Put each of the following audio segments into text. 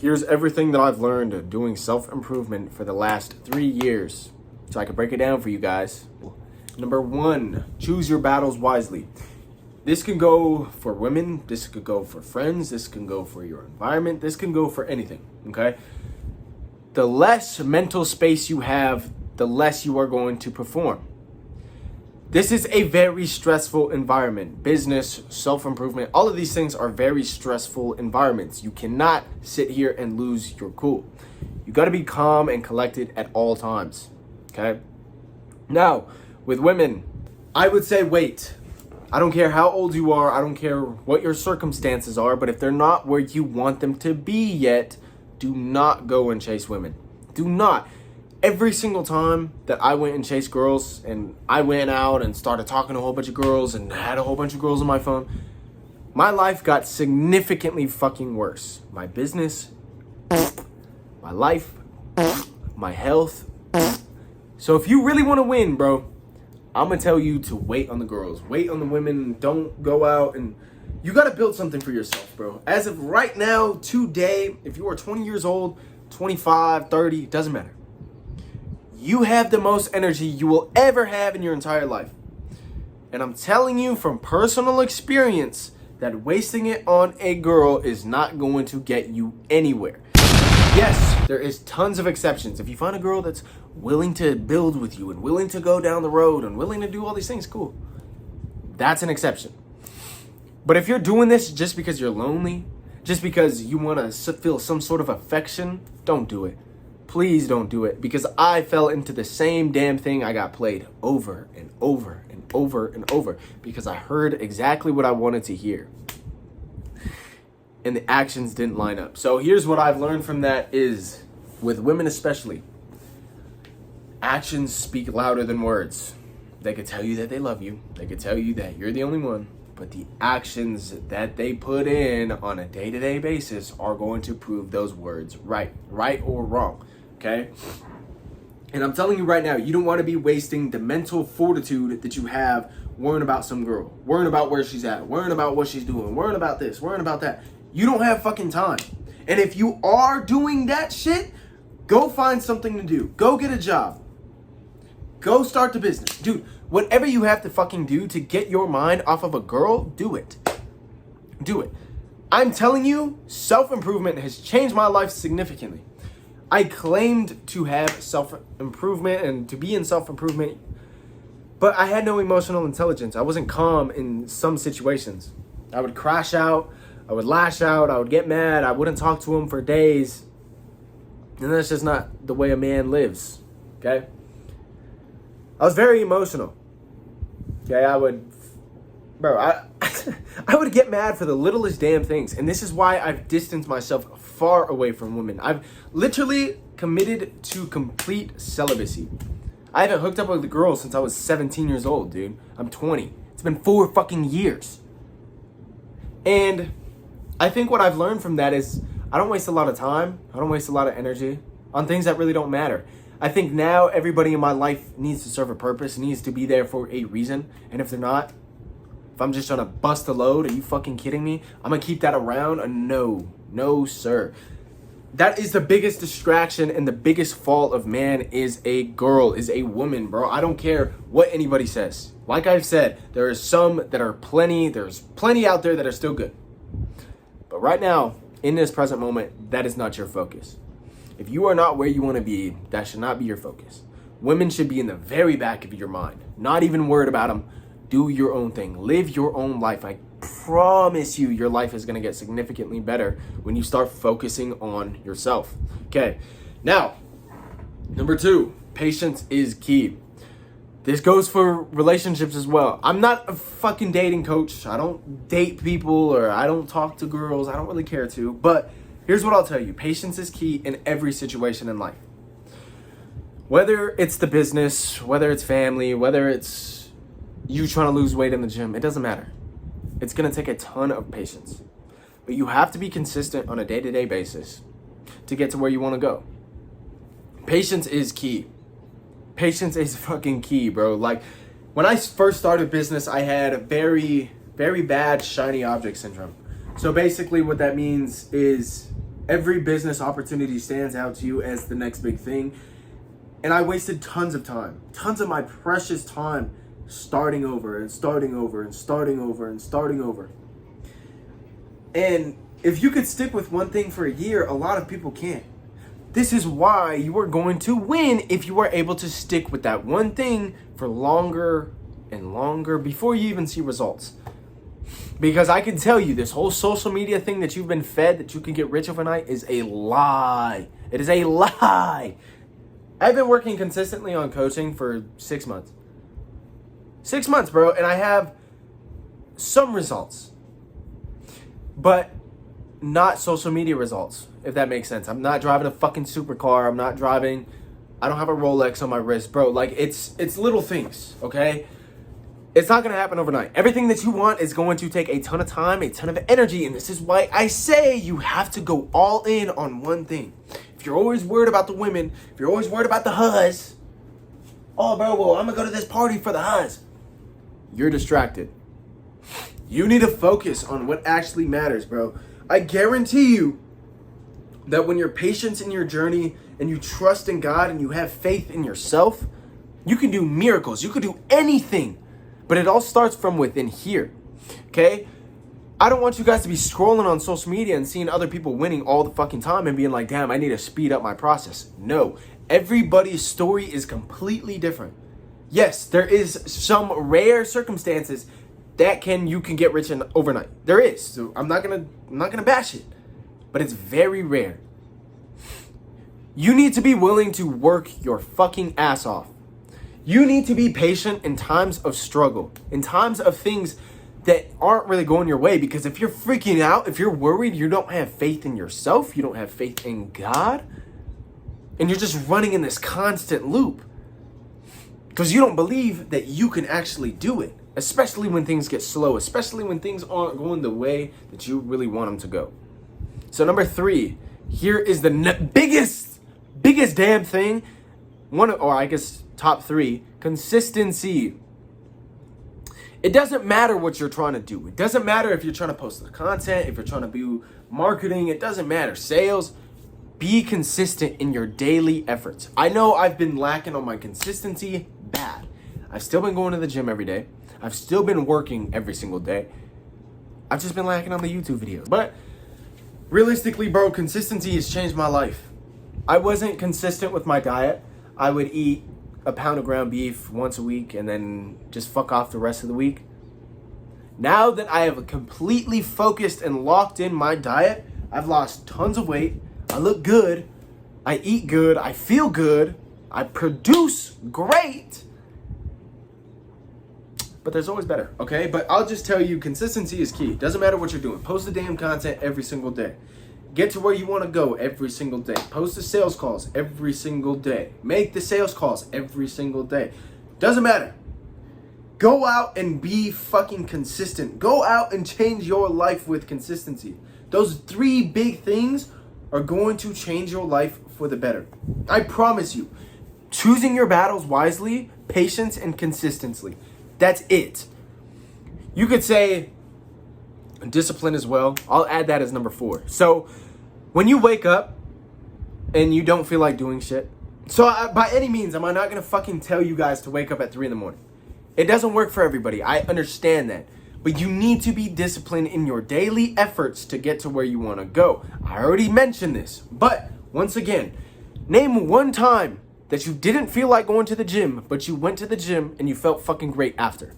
Here's everything that I've learned doing self-improvement for the last 3 years, so I can break it down for you guys. Number 1, choose your battles wisely. This can go for women, this could go for friends, this can go for your environment, this can go for anything, okay? The less mental space you have, the less you are going to perform. This is a very stressful environment. Business, self-improvement, all of these things are very stressful environments. You cannot sit here and lose your cool. You got to be calm and collected at all times, okay? Now, with women, I would say wait. I don't care how old you are. I don't care what your circumstances are, but if they're not where you want them to be yet, do not go and chase women. Do not. Every single time that I went and chased girls and I went out and started talking to a whole bunch of girls and had a whole bunch of girls on my phone, my life got significantly fucking worse. My business, my life, my health. So if you really want to win, bro, I'm going to tell you to wait on the girls. Wait on the women. Don't go out and... You got to build something for yourself, bro. As of right now, today, if you are 20 years old, 25, 30, doesn't matter. You have the most energy you will ever have in your entire life. And I'm telling you from personal experience that wasting it on a girl is not going to get you anywhere. Yes, there is tons of exceptions. If you find a girl that's willing to build with you and willing to go down the road and willing to do all these things, cool. That's an exception. But if you're doing this just because you're lonely, just because you want to feel some sort of affection, don't do it. Please don't do it, because I fell into the same damn thing. I got played over and over and over and over because I heard exactly what I wanted to hear. And the actions didn't line up. So here's what I've learned from that is, with women especially, actions speak louder than words. They could tell you that they love you. They could tell you that you're the only one. But the actions that they put in on a day-to-day basis are going to prove those words right or wrong. Okay? And I'm telling you right now, you don't want to be wasting the mental fortitude that you have worrying about some girl, worrying about where she's at, worrying about what she's doing, worrying about this, worrying about that. You don't have fucking time. And if you are doing that shit, go find something to do. Go get a job. Go start the business. Dude, whatever you have to fucking do to get your mind off of a girl, do it. Do it. I'm telling you, self-improvement has changed my life significantly. I claimed to have self-improvement and to be in self-improvement, but I had no emotional intelligence. I wasn't calm in some situations. I would crash out. I would lash out. I would get mad. I wouldn't talk to him for days. And that's just not the way a man lives, okay? I was very emotional. Okay, I would get mad for the littlest damn things. And this is why I've distanced myself far away from women. I've literally committed to complete celibacy. I haven't hooked up with a girl since I was 17 years old, dude. I'm 20. It's been 4 fucking years. And I think what I've learned from that is I don't waste a lot of time. I don't waste a lot of energy on things that really don't matter. I think now everybody in my life needs to serve a purpose, needs to be there for a reason. And if they're not, if I'm just trying to bust a load, are you fucking kidding me? I'm going to keep that around? No, sir. That is the biggest distraction, and the biggest fault of man is a girl, is a woman, bro. I don't care what anybody says. Like I've said, there are some that are there's plenty out there that are still good. But right now, in this present moment, that is not your focus. If you are not where you want to be, that should not be your focus. Women should be in the very back of your mind. Not even worried about them. Do your own thing. Live your own life. I promise you, your life is going to get significantly better when you start focusing on yourself. Okay, now, number 2, patience is key. This goes for relationships as well. I'm not a fucking dating coach. I don't date people or I don't talk to girls. I don't really care to. But here's what I'll tell you. Patience is key in every situation in life. Whether it's the business, whether it's family, whether it's you trying to lose weight in the gym, it doesn't matter. It's going to take a ton of patience. But you have to be consistent on a day-to-day basis to get to where you want to go. Patience is key. Patience is fucking key, bro. Like, when I first started business, I had a very, very bad shiny object syndrome. So basically what that means is Every business opportunity stands out to you as the next big thing. And I wasted tons of time, tons of my precious time starting over and starting over and starting over and starting over. And if you could stick with one thing for a year, a lot of people can't. This is why you are going to win if you are able to stick with that one thing for longer and longer before you even see results. Because I can tell you, this whole social media thing that you've been fed, that you can get rich overnight, is a lie. It is a lie. I've been working consistently on coaching for 6 months. 6 months, bro, and I have some results. But not social media results, if that makes sense. I'm not driving a fucking supercar. I don't have a Rolex on my wrist, bro. Like, it's little things, okay? It's not going to happen overnight. Everything that you want is going to take a ton of time, a ton of energy, and this is why I say you have to go all in on one thing. If you're always worried about the women, if you're always worried about the huzz, oh, bro, well, I'm going to go to this party for the huzz. You're distracted. You need to focus on what actually matters, bro. I guarantee you that when you're patient in your journey and you trust in God and you have faith in yourself, you can do miracles. You can do anything. But it all starts from within here, okay? I don't want you guys to be scrolling on social media and seeing other people winning all the fucking time and being like, damn, I need to speed up my process. No, everybody's story is completely different. Yes, there is some rare circumstances that you can get rich in overnight. There is. So I'm not gonna bash it, but it's very rare. You need to be willing to work your fucking ass off. You need to be patient in times of struggle, in times of things that aren't really going your way. Because if you're freaking out, if you're worried, you don't have faith in yourself, you don't have faith in God, and you're just running in this constant loop because you don't believe that you can actually do it, especially when things get slow, especially when things aren't going the way that you really want them to go. So number 3, here is the biggest damn thing. Top 3, consistency. It doesn't matter what you're trying to do. It doesn't matter if you're trying to post the content, if you're trying to do marketing, it doesn't matter. Sales, be consistent in your daily efforts. I know I've been lacking on my consistency bad. I've still been going to the gym every day. I've still been working every single day. I've just been lacking on the YouTube videos. But realistically, bro, consistency has changed my life. I wasn't consistent with my diet. I would eat a pound of ground beef once a week and then just fuck off the rest of the week. Now that I have completely focused and locked in my diet, I've lost tons of weight. I look good. I eat good. I feel good. I produce great. But there's always better, okay? But I'll just tell you, consistency is key. Doesn't matter what you're doing. Post the damn content every single day. Get to where you want to go every single day. Post the sales calls every single day. Make the sales calls every single day. Doesn't matter. Go out and be fucking consistent. Go out and change your life with consistency. Those 3 big things are going to change your life for the better. I promise you. Choosing your battles wisely, patience, and consistency. That's it. You could say discipline as well. I'll add that as number 4. So when you wake up and you don't feel like doing shit, by any means, am I not going to fucking tell you guys to wake up at 3 a.m. It doesn't work for everybody. I understand that. But you need to be disciplined in your daily efforts to get to where you want to go. I already mentioned this. But once again, name one time that you didn't feel like going to the gym, but you went to the gym and you felt fucking great after.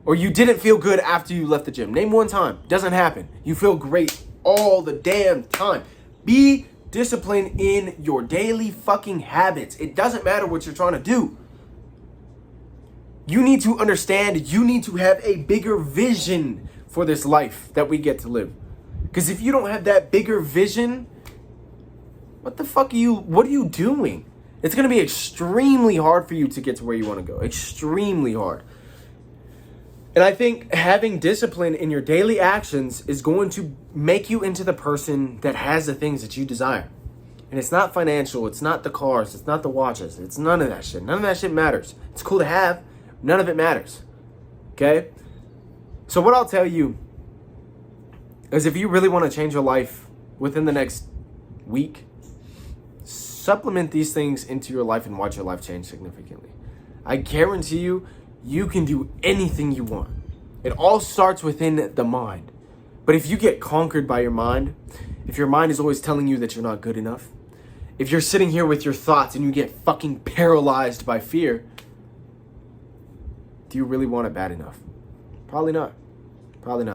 Or you didn't feel good after you left the gym. Name one time. Doesn't happen. You feel great all the damn time. Be disciplined in your daily fucking habits. It doesn't matter what you're trying to do. You need to understand, you need to have a bigger vision for this life that we get to live. Because if you don't have that bigger vision, what are you doing? It's going to be extremely hard for you to get to where you want to go. Extremely hard. And I think having discipline in your daily actions is going to make you into the person that has the things that you desire. And it's not financial. It's not the cars. It's not the watches. It's none of that shit. None of that shit matters. It's cool to have. None of it matters. Okay? So what I'll tell you is if you really want to change your life within the next week, supplement these things into your life and watch your life change significantly. I guarantee you, you can do anything you want. It all starts within the mind. But if you get conquered by your mind, if your mind is always telling you that you're not good enough, if you're sitting here with your thoughts and you get fucking paralyzed by fear, do you really want it bad enough? Probably not. Probably not.